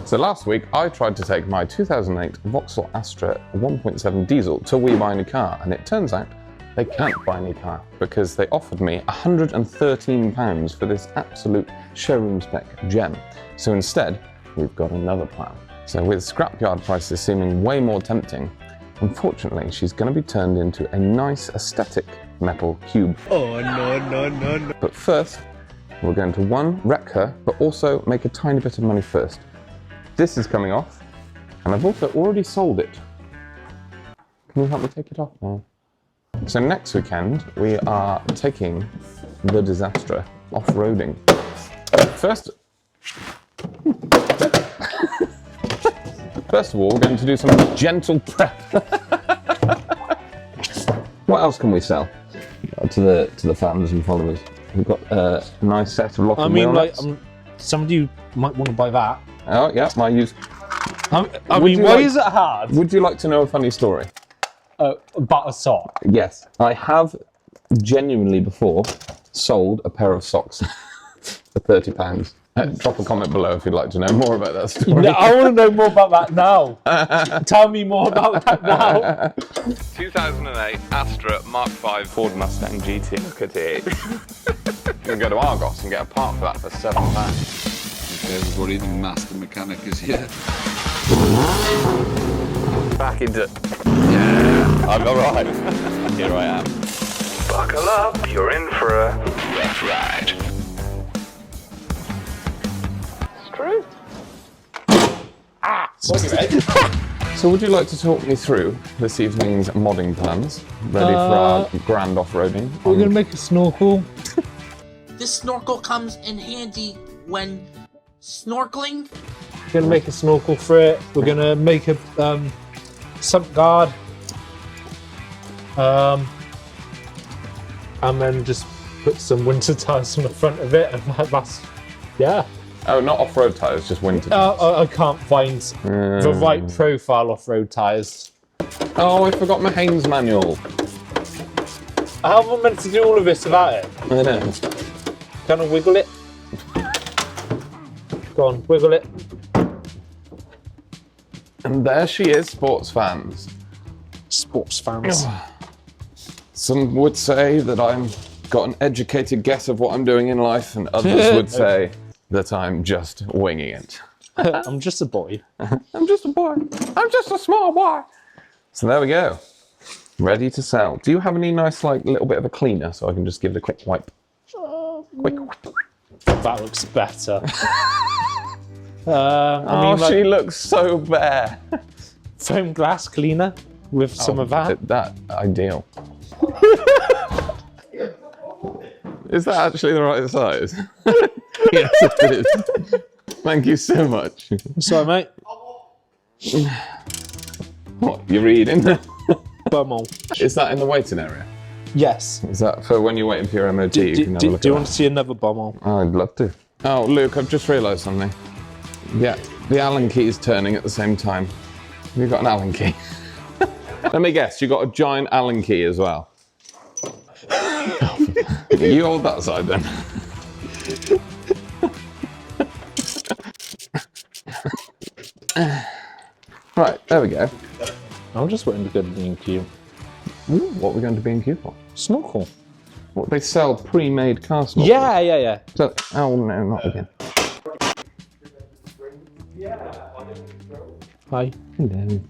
So last week I tried to take my 2008 Vauxhall Astra 1.7 diesel to We Buy Any Car, and it turns out they can't buy any car because they offered me £113 for this absolute showroom spec gem. So instead, we've got another plan. So with scrapyard prices seeming way more tempting, unfortunately she's going to be turned into a nice aesthetic metal cube. Oh no. But first, we're going to wreck her, but also make a tiny bit of money first. This is coming off, and I've also already sold it. Can you help me take it off now? So next weekend, we are taking the disAstra off-roading. First of all, we're going to do some gentle prep. What else can we sell to the fans and followers? We've got a nice set of locking wheel nuts. Some of you might want to buy that. Oh yeah, my use. I mean, why is it hard? Would you like to know a funny story? About a sock. Yes, I have genuinely before sold a pair of socks for £30. Drop a comment below if you'd like to know more about that story. No, I want to know more about that now. Tell me more about that now. 2008 Astra Mark V Ford Mustang GT. Look at it. You can go to Argos and get a part for that for £7. Everybody, the master mechanic is here. Back into... Yeah, I'm alright. Here I am. Buckle up, you're in for a rough ride. True. So would you like to talk me through this evening's modding plans? Ready for our grand off-roading? We're going to make a snorkel. This snorkel comes in handy when snorkeling. We're going to make a snorkel for it. We're going to make a sump guard. And then just put some winter tires on the front of it, and that's, yeah. Oh, not off-road tyres, just winter tyres. I can't find the right profile off-road tyres. Oh, I forgot my Haynes manual. How am I meant to do all of this without it? I know. Can I wiggle it? Go on, wiggle it. And there she is, sports fans. Sports fans. Some would say that I've got an educated guess of what I'm doing in life, and others would say that I'm just winging it. I'm just a boy. I'm just a boy. I'm just a small boy. So there we go. Ready to sell. Do you have any nice, like, little bit of a cleaner so I can just give it a quick wipe? Quick wipe. That looks better. She looks so bare. Foam glass cleaner with some of that. That ideal. Is that actually the right size? Yes, it is. Thank you so much. Sorry, mate. What, you're reading? Bumhole. Is that in the waiting area? Yes. Is that for when you're waiting for your MOT? Do you want to see another bumhole? Oh, I'd love to. Oh, Luke, I've just realised something. Yeah, the Allen key is turning at the same time. Have you got an Allen key? Let me guess, you got a giant Allen key as well. You hold that side then. Right, there we go. I'm just waiting to go to B&Q. What are we going to B&Q for? Snorkel. What, they sell pre-made car snorkels? Yeah. So, oh no, not again. Hi. Hello.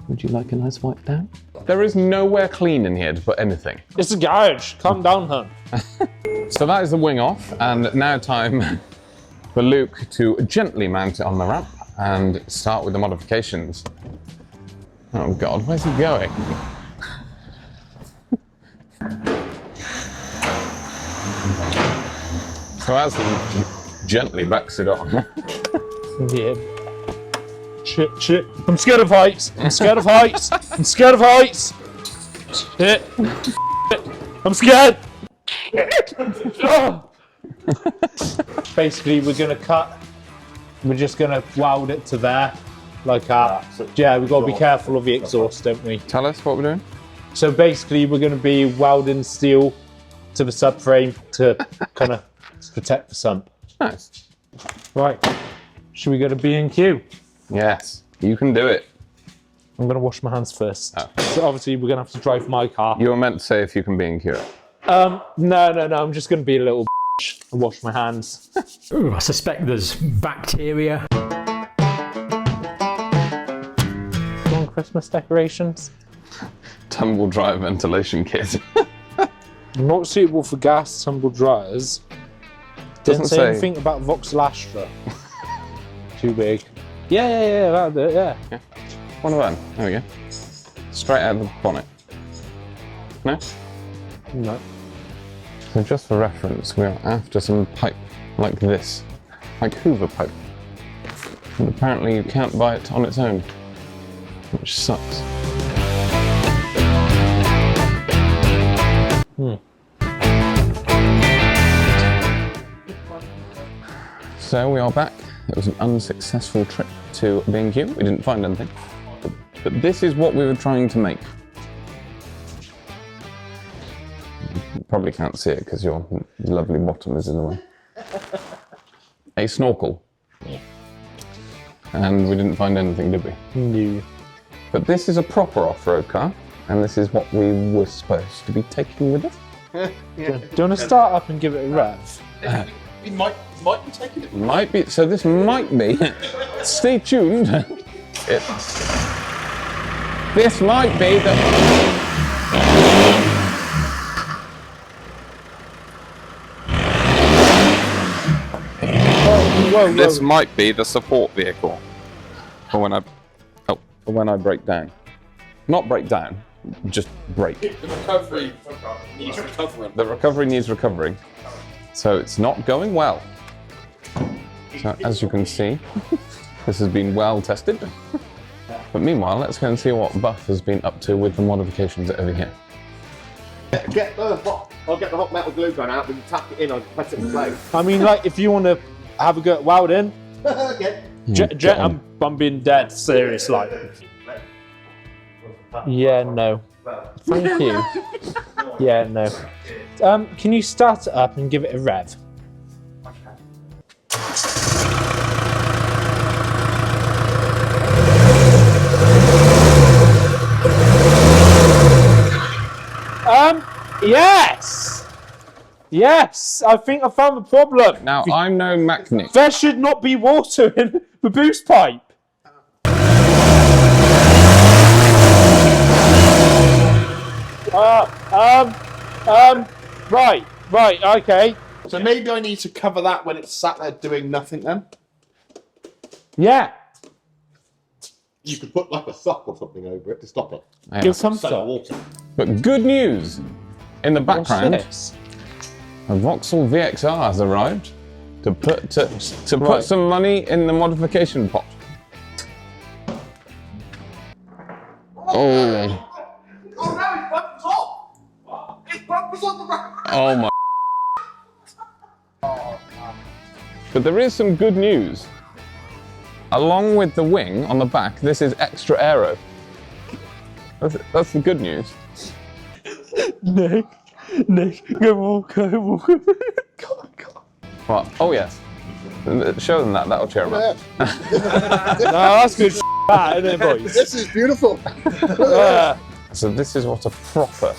Would you like a nice wipe down? There is nowhere clean in here to put anything. It's a garage. Calm down, hun. So that is the wing off, and now time for Luke to gently mount it on the ramp and start with the modifications. Oh God, where's he going? So as he gently backs it on. Yeah. Shit. I'm scared of heights. I'm scared of heights. Shit. I'm scared. Basically, we're just gonna weld it to there, like that. Yeah, we've got to be careful of the exhaust, don't we? Tell us what we're doing. So basically, we're gonna be welding steel to the subframe to kind of protect the sump. Nice. Right. Should we go to B&Q? Yes, you can do it. I'm gonna wash my hands first. Oh. So obviously we're gonna have to drive my car. You were meant to say if you can B&Q it. No, I'm just gonna be a little and wash my hands. Ooh, I suspect there's bacteria. On Christmas decorations. Tumble dryer ventilation kit. Not suitable for gas tumble dryers. Didn't say anything about Vauxhall Astra. Too big. Yeah, that'll do it, yeah. One of them. There we go. Straight out of the bonnet. No? No. So just for reference, we are after some pipe like this. Like Hoover pipe. And apparently you can't buy it on its own. Which sucks. So we are back. It was an unsuccessful trip to B&Q. We didn't find anything. But this is what we were trying to make. You probably can't see it because your lovely bottom is in the way. A snorkel. And we didn't find anything, did we? No. But this is a proper off-road car, and this is what we were supposed to be taking with us. Do you want to start up and give it a rev? We might be taking it. Might be, so this might be, stay tuned. This might be the... Whoa. This might be the support vehicle for when I break down. Not break down, just break. The recovery needs recovering. The recovery needs recovering, so it's not going well. So as you can see, this has been well tested. But meanwhile, let's go and see what Buff has been up to with the modifications over here. I'll get the hot metal glue gun out, and tap it in, I'll press it in place. I mean, like, if you want to have a go at Welding, Okay. I'm being dead serious, like. Yeah, no. Thank you. Yeah, no. Can you start it up and give it a rev? Yes! Yes, I think I found the problem. Now, I'm no mechanic. There should not be water in the boost pipe. Right, okay. So maybe I need to cover that when it's sat there doing nothing then? Yeah. You could put like a sock or something over it to stop it. Yeah. Give some Soak stuff. water. But good news! In the background, What's this? a Vauxhall VXR has arrived to put Right. some money in the modification pot. Oh. Oh no, it's bumped off! It's bumped on the road! Oh my. But there is some good news. Along with the wing on the back, this is extra aero. That's the good news. Nick, go on. What? Oh yes. Show them that. That'll cheer them up. No, that's good that, isn't it, boys? This is beautiful! So this is what a proper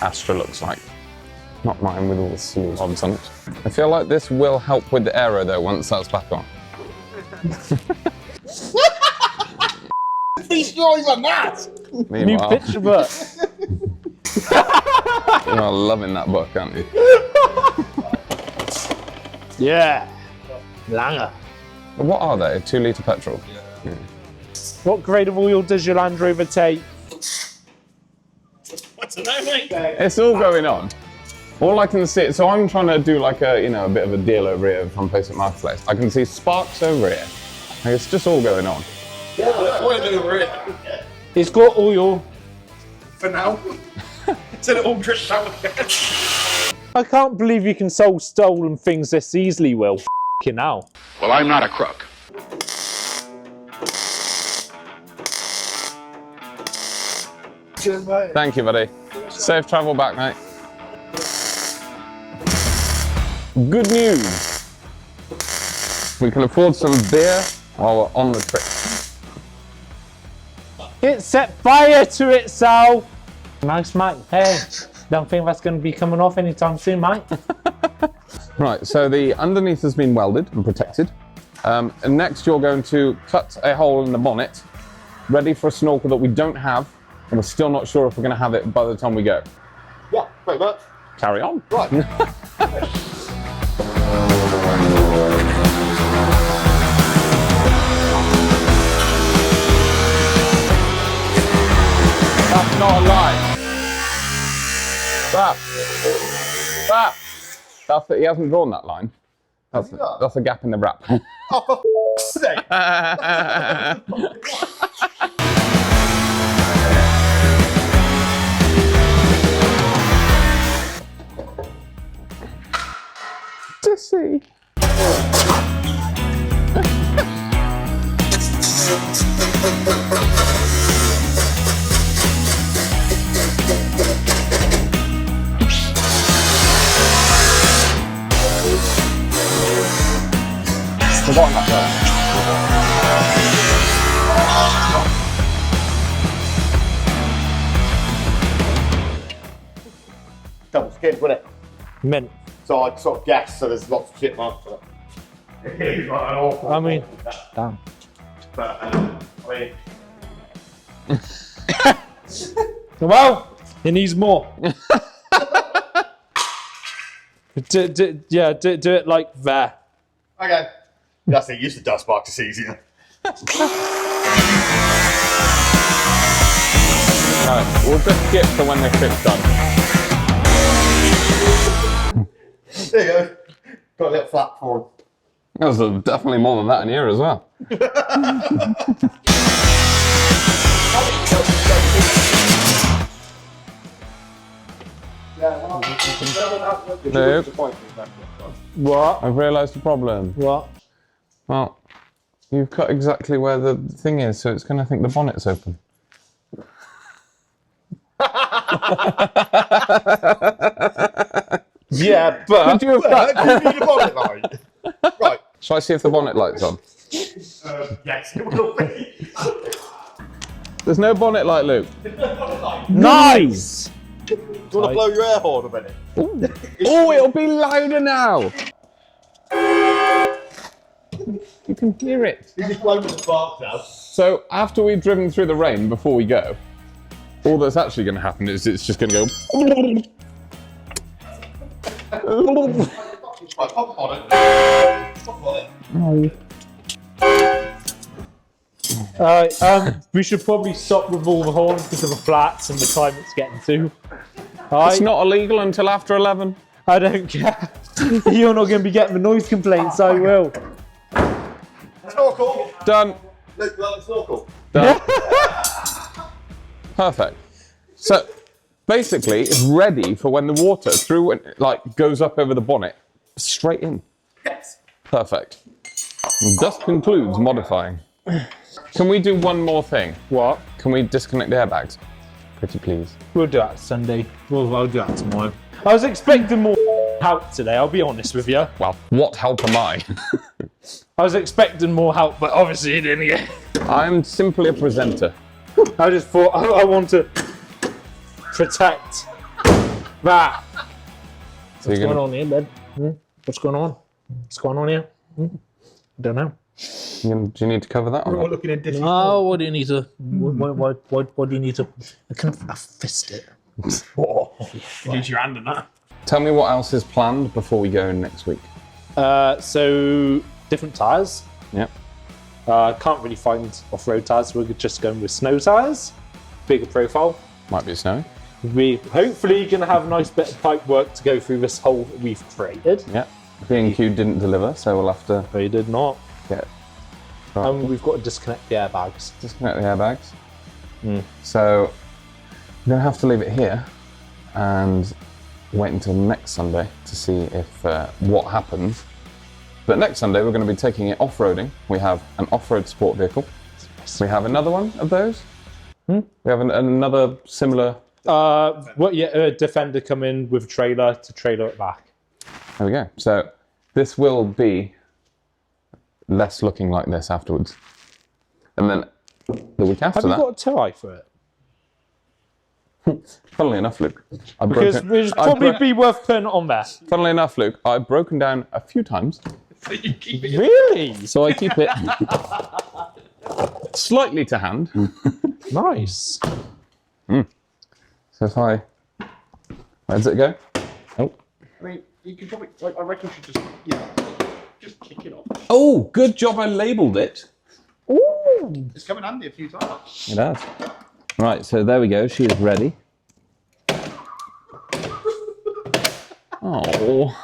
Astra looks like. Not mine with all the silly odds on it. I feel like this will help with the aero though once that's back on. These stories are that! New Meanwhile, picture book. you're loving that book, aren't you? Yeah. Langer. What are they? 2 litre petrol? What grade of oil does your Land Rover take? What's the name, mate? It's all going on. All I can see, so I'm trying to do like a, a bit of a deal over here from Basic Marketplace. I can see sparks over here. Like, it's just all going on. Oil over it. It's got oil. For now. Until it all drips out again. I can't believe you can sell stolen things this easily, Will. F***ing hell. Well, I'm not a crook. Thank you, buddy. Safe travel back, mate. Good news. We can afford some beer while we're on the trip. It set fire to itself. Nice, mate. Hey, don't think that's going to be coming off anytime soon, mate. Right, so the underneath has been welded and protected. And next you're going to cut a hole in the bonnet, ready for a snorkel that we don't have, and we're still not sure if we're going to have it by the time we go. Yeah, pretty much. Carry on. Right. That's not a lie. That's it. He hasn't drawn that line. That's a gap in the wrap. Oh, for f***'s sake. To see. Forgotten that though. Double skin, wasn't it? Mint. So I sort of guessed, so there's lots of shit marks on it. I mean, damn. But, I mean... Well, it needs more. do it like that. Okay. That's it, use the dust box, it's easier. Right, we'll just skip to when the trip's done. There you go. Got a little flap for him. There's definitely more than that in here as well. No. What? I've realised the problem. What? Well, you've cut exactly where the thing is, so it's going to think the bonnet's open. Yeah, but... Could you have cut? Do you need a bonnet light? Right. Shall I see if the bonnet light's on? Yes, it will be. There's no bonnet light, Luke. Nice! Do you want to blow your air horn a minute? Oh, it'll be louder now. You can hear it. You just blow the sparks out. So after we've driven through the rain before we go, all that's actually going to happen is it's just going to go. Right, pop on it. Pop on it. We should probably stop with all the horns because of the flats and the time it's getting to. It's not illegal until after 11. I don't care. You're not going to be getting the noise complaints, I will. Snorkel. Done. Look, snorkel. Done. Perfect. So basically, it's ready for when the water through goes up over the bonnet, straight in. Yes. Perfect. And thus concludes modifying. Can we do one more thing? What? Can we disconnect the airbags? Pretty please. We'll do that Sunday. I'll do that tomorrow. I was expecting more help today, I'll be honest with you. Well, what help am I? I was expecting more help, but obviously you didn't get. I'm simply a presenter. I just thought I want to protect that. So What's you're going gonna, on here, bud? What's going on? What's going on here? I don't know. do you need to cover that or We're all not? looking in dishes. Oh, what do you need to? What do you need to? I can fist it. Use your hand in that. Tell me what else is planned before we go next week. So different tires. Yep. Can't really find off-road tires. We're just going with snow tires. Bigger profile. Might be snowing. We hopefully gonna have a nice bit of pipe work to go through this hole that we've created. Yep. B&Q didn't deliver, so we'll have to They did not. get And we've got to disconnect the airbags. disconnect the airbags. So we're gonna have to leave it here and wait until next Sunday to see if what happens. But next Sunday we're going to be taking it off-roading. We have an off-road sport vehicle. We have another one of those. We have another similar. Defender come in with a trailer to trailer it back. There we go. So this will be less looking like this afterwards. And then the week after Have you that... got a toe for it? Funnily enough, Luke, Because it would probably be worth putting it on there. Funnily enough, Luke, I've broken down a few times. So you keep it. Really? So I keep it slightly to hand. Nice. So if I... Where does it go? Oh. I mean, you could probably. Like, I reckon you should just kick it off. Oh, good job I labelled it. Ooh. It's come in handy a few times. It has. Right, so there we go. She is ready. Oh,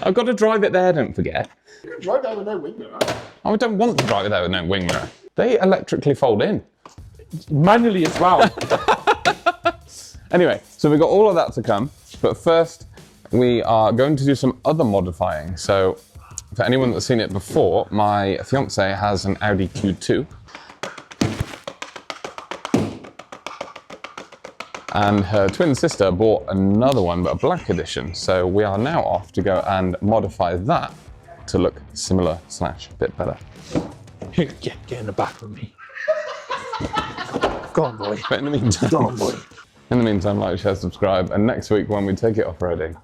I've got to drive it there, don't forget. You can drive down with no wing mirror. Oh, I don't want to drive it there with no wing mirror. They electrically fold in. Manually as well. Anyway, so we've got all of that to come, but first we are going to do some other modifying. So for anyone that's seen it before, my fiance has an Audi Q2. And her twin sister bought another one, but a black edition. So we are now off to go and modify that to look similar / a bit better. Get in the back with me. Go on, boy. But in the meantime, Go on, boy. in the meantime, like, share, subscribe, and next week when we take it off-roading,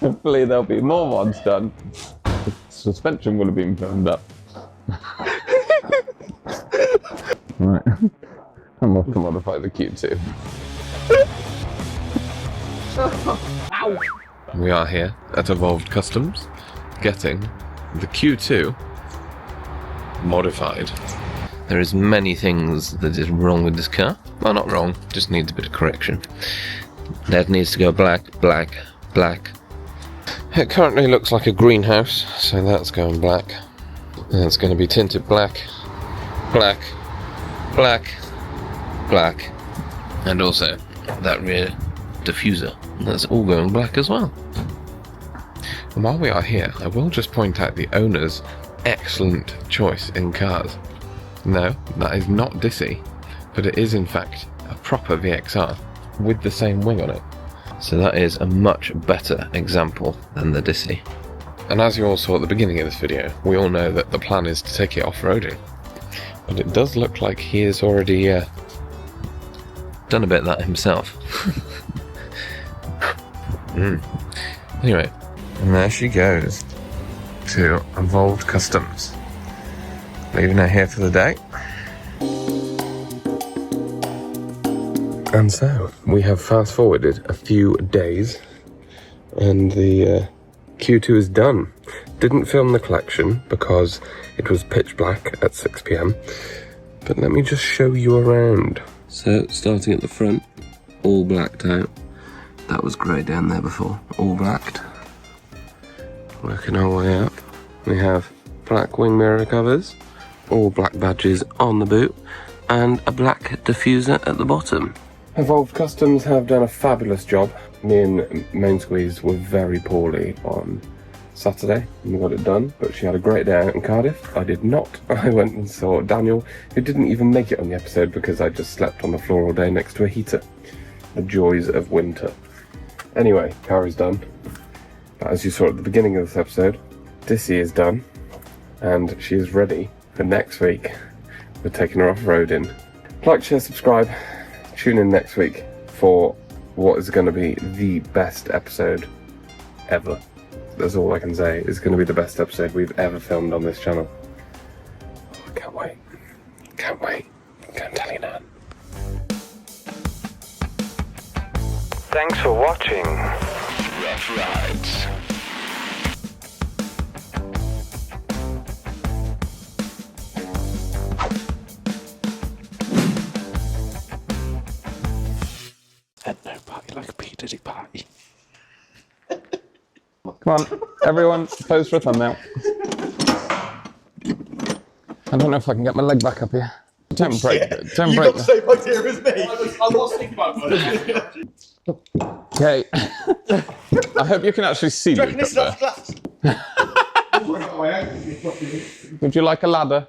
hopefully there'll be more mods done. The suspension will have been filmed up. Right. I'm off to modify the Q2. We are here at Evolved Customs, getting the Q2 modified. There is many things that is wrong with this car. Well, not wrong, just needs a bit of correction. That needs to go black, black, black. It currently looks like a greenhouse, so that's going black. And it's going to be tinted black, black, black, black, and also that rear diffuser. That's all going black as well. And while we are here, I will just point out the owner's excellent choice in cars. No, that is not Dissy, but it is in fact a proper VXR with the same wing on it. So that is a much better example than the Dissy. And as you all saw at the beginning of this video, we all know that the plan is to take it off-roading. But it does look like he has already done a bit of that himself. Anyway, and there she goes to Evolved Customs. Leaving her here for the day. And so, we have fast forwarded a few days and the Q2 is done. Didn't film the collection because it was pitch black at 6 PM, but let me just show you around. So, starting at the front, all blacked out. That was grey down there before, all blacked. Working our way up, we have black wing mirror covers, all black badges on the boot, and a black diffuser at the bottom. Evolved Customs have done a fabulous job. Me and Main Squeeze were very poorly on Saturday and we got it done, but she had a great day out in Cardiff. I did not. I went and saw Daniel, who didn't even make it on the episode because I just slept on the floor all day next to a heater. The joys of winter. Anyway, car is done. But as you saw at the beginning of this episode, Dissy is done and she is ready for next week. We're taking her off-roading. Like, share, subscribe. Tune in next week for what is going to be the best episode ever. That's all I can say. It's going to be the best episode we've ever filmed on this channel. Oh, I can't wait. Can't wait. Can't tell you now. Thanks for watching Ruffe Rides. And no party like a P. Diddy party. Come on, everyone, pose for a thumbnail. I don't know if I can get my leg back up here. Don't break it. Don't break the same idea as me. I was thinking about it. Okay. I hope you can actually see me. This is glass. Would you like a ladder?